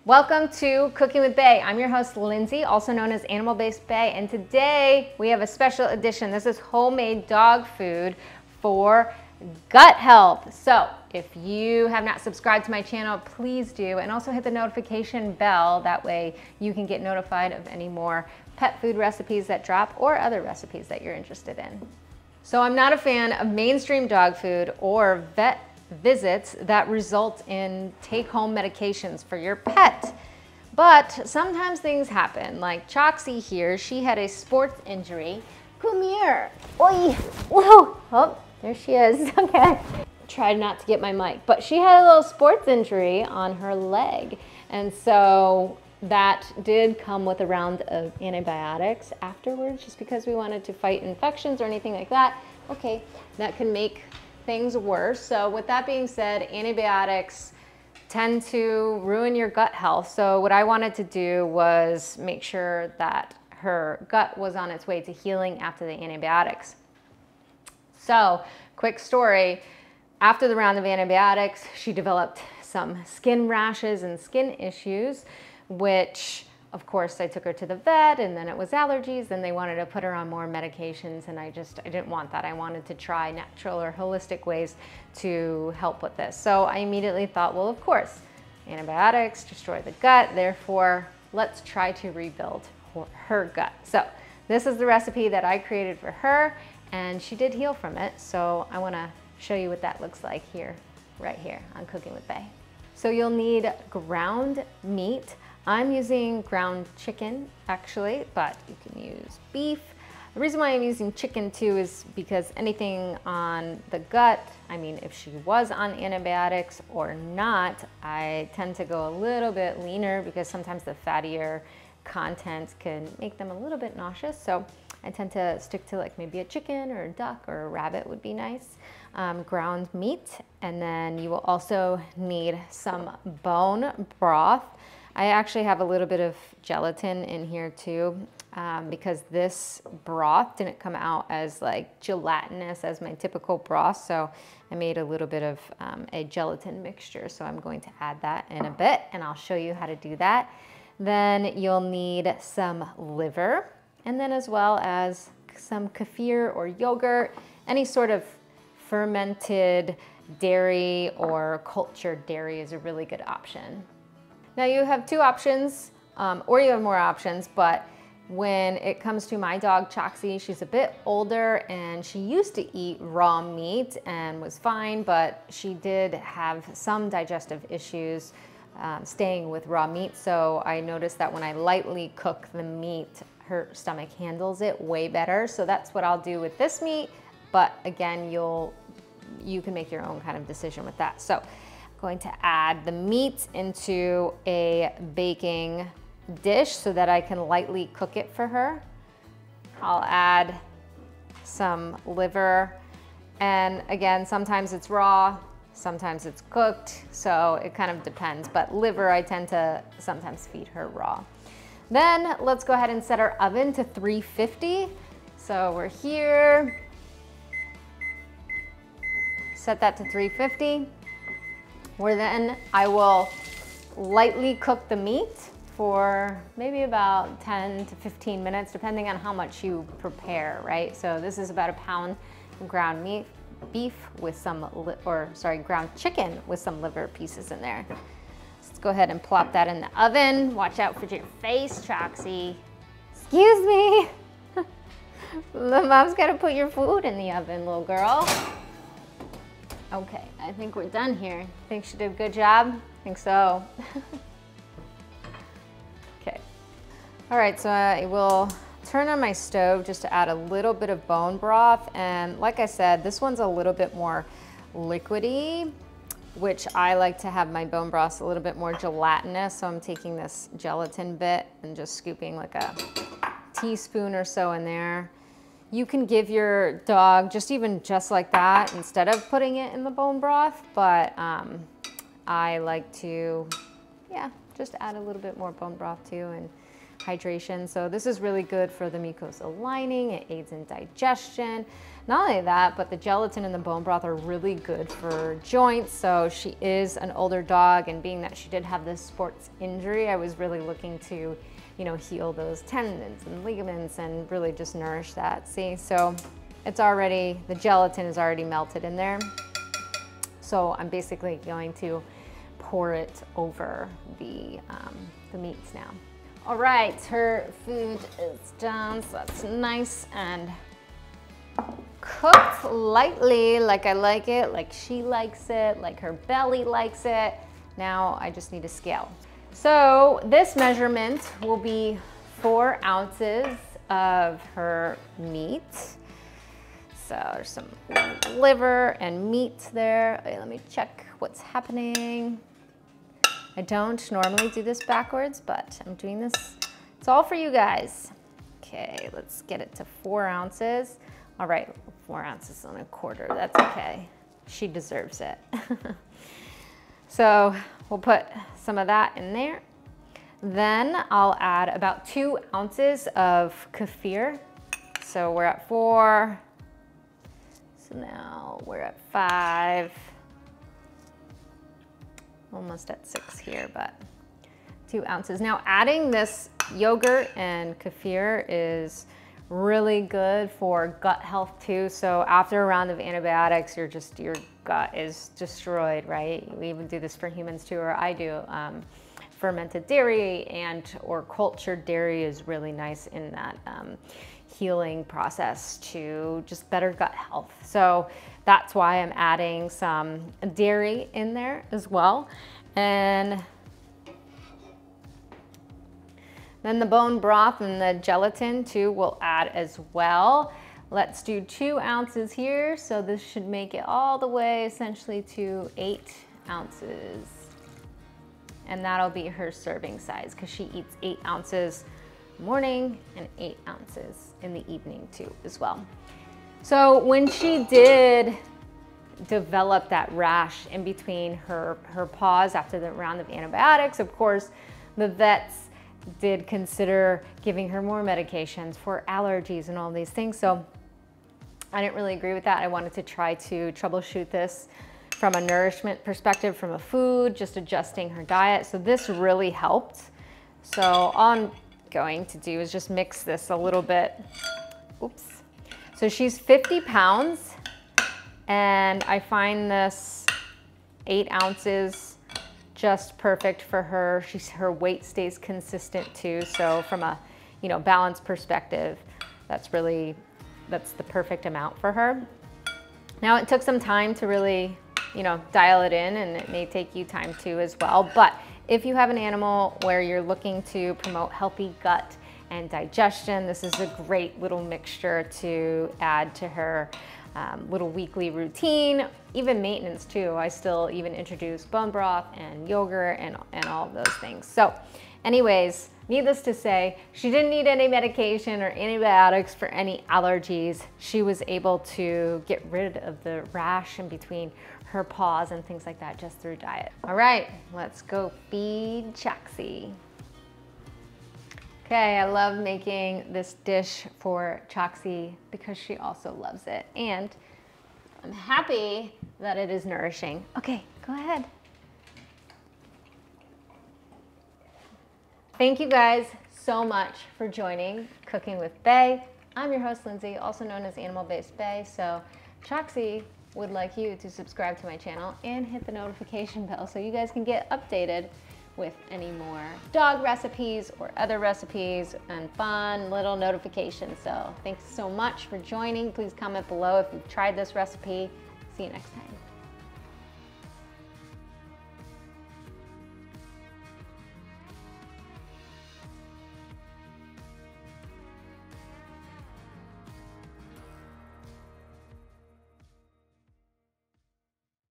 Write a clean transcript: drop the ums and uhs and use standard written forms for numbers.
Welcome to Cooking with Bae. I'm your host, Lindsay, also known as Animal Based Bae, and today we have a special edition. This is homemade dog food for gut health. So if you have not subscribed to my channel, please do, and also hit the notification bell. That way you can get notified of any more pet food recipes that drop or other recipes that you're interested in. So I'm not a fan of mainstream dog food or vet visits that result in take-home medications for your pet. But sometimes things happen, like Choxie here. She had a sports injury. Come here. Oi. Whoa. Oh, there she is. Okay. Tried not to get my mic, but she had a little sports injury on her leg. And so that did come with a round of antibiotics afterwards, just because we wanted to fight infections or anything like that. Okay, that can make things worse. So with that being said, antibiotics tend to ruin your gut health. So what I wanted to do was make sure that her gut was on its way to healing after the antibiotics. So quick story, after the round of antibiotics, she developed some skin rashes and skin issues, which of course I took her to the vet, and then it was allergies, and they wanted to put her on more medications, and I didn't want that. I wanted to try natural or holistic ways to help with this. So I immediately thought, well, of course, antibiotics destroy the gut, therefore let's try to rebuild her gut. So this is the recipe that I created for her, and she did heal from it. So I wanna show you what that looks like here, right here on Cooking with Bae. So you'll need ground meat. I'm using ground chicken actually, but you can use beef. The reason why I'm using chicken too is because anything on the gut, I mean, if she was on antibiotics or not, I tend to go a little bit leaner because sometimes the fattier content can make them a little bit nauseous. So I tend to stick to like maybe a chicken or a duck or a rabbit would be nice. Ground meat, and then you will also need some bone broth. I actually have a little bit of gelatin in here too, because this broth didn't come out as like gelatinous as my typical broth, so I made a little bit of a gelatin mixture. So I'm going to add that in a bit, and I'll show you how to do that. Then you'll need some liver, and then as well as some kefir or yogurt, any sort of fermented dairy or cultured dairy is a really good option. Now you have two options, or you have more options, but when it comes to my dog Choxie, she's a bit older and she used to eat raw meat and was fine, but she did have some digestive issues staying with raw meat. So I noticed that when I lightly cook the meat, her stomach handles it way better. So that's what I'll do with this meat. But again, you can make your own kind of decision with that. So going to add the meat into a baking dish so that I can lightly cook it for her. I'll add some liver, and again, sometimes it's raw, sometimes it's cooked, so it kind of depends, but liver I tend to sometimes feed her raw. Then let's go ahead and set our oven to 350. So we're here, set that to 350. Where then I will lightly cook the meat for maybe about 10 to 15 minutes, depending on how much you prepare, right? So this is about a pound of ground beef with some, ground chicken with some liver pieces in there. Let's go ahead and plop that in the oven. Watch out for your face, Choxie. Excuse me. The mom's gotta put your food in the oven, little girl. Okay, I think we're done here. Think she did a good job? I think so. Okay. All right, so I will turn on my stove just to add a little bit of bone broth. And like I said, this one's a little bit more liquidy, which I like to have my bone broths a little bit more gelatinous. So I'm taking this gelatin bit and just scooping like a teaspoon or so in there. You can give your dog just like that instead of putting it in the bone broth, but I like to, just add a little bit more bone broth too, and hydration. So this is really good for the mucosal lining. It aids in digestion. Not only that, but the gelatin and the bone broth are really good for joints. So she is an older dog, and being that she did have this sports injury, I was really looking to, you know, heal those tendons and ligaments and really just nourish that. See, so it's already, the gelatin is already melted in there. So I'm basically going to pour it over the meats now. All right, her food is done, so that's nice and cooked lightly, like I like it, like she likes it, like her belly likes it. Now I just need to scale. So this measurement will be 4 ounces of her meat. So there's some liver and meat there. Okay, let me check what's happening. I don't normally do this backwards, but I'm doing this. It's all for you guys. Okay, let's get it to 4 ounces. All right, 4 ounces and a quarter, that's okay. She deserves it. So we'll put some of that in there. Then I'll add about 2 ounces of kefir. So we're at 4. So now we're at 5. Almost at 6 here, but 2 ounces. Now adding this yogurt and kefir is really good for gut health too. So after a round of antibiotics, your gut is destroyed, right? We even do this for humans too, or I do. Fermented dairy or cultured dairy is really nice in that healing process to just better gut health. So that's why I'm adding some dairy in there as well. And then the bone broth and the gelatin too will add as well. Let's do 2 ounces here. So this should make it all the way essentially to 8 ounces. And that'll be her serving size because she eats 8 ounces in the morning and 8 ounces in the evening too as well. So when she did develop that rash in between her paws after the round of antibiotics, of course, the vets did consider giving her more medications for allergies and all these things. So I didn't really agree with that. I wanted to try to troubleshoot this from a nourishment perspective, from a food, just adjusting her diet. So this really helped. So all I'm going to do is just mix this a little bit. Oops. So she's 50 pounds and I find this 8 ounces just perfect for her. Her weight stays consistent too. So from a, balance perspective, that's the perfect amount for her. Now it took some time to really, dial it in, and it may take you time too as well. But if you have an animal where you're looking to promote healthy gut and digestion, this is a great little mixture to add to her little weekly routine, even maintenance too. I still even introduce bone broth and yogurt and all of those things. So anyways, needless to say, she didn't need any medication or antibiotics for any allergies. She was able to get rid of the rash in between her paws and things like that just through diet. All right, let's go feed Choxie. Okay, I love making this dish for Choxie because she also loves it. And I'm happy that it is nourishing. Okay, go ahead. Thank you guys so much for joining Cooking with Bae. I'm your host, Lindsay, also known as Animal Based Bae. So Choxie would like you to subscribe to my channel and hit the notification bell so you guys can get updated with any more dog recipes or other recipes and fun little notifications. So thanks so much for joining. Please comment below if you've tried this recipe. See you next time.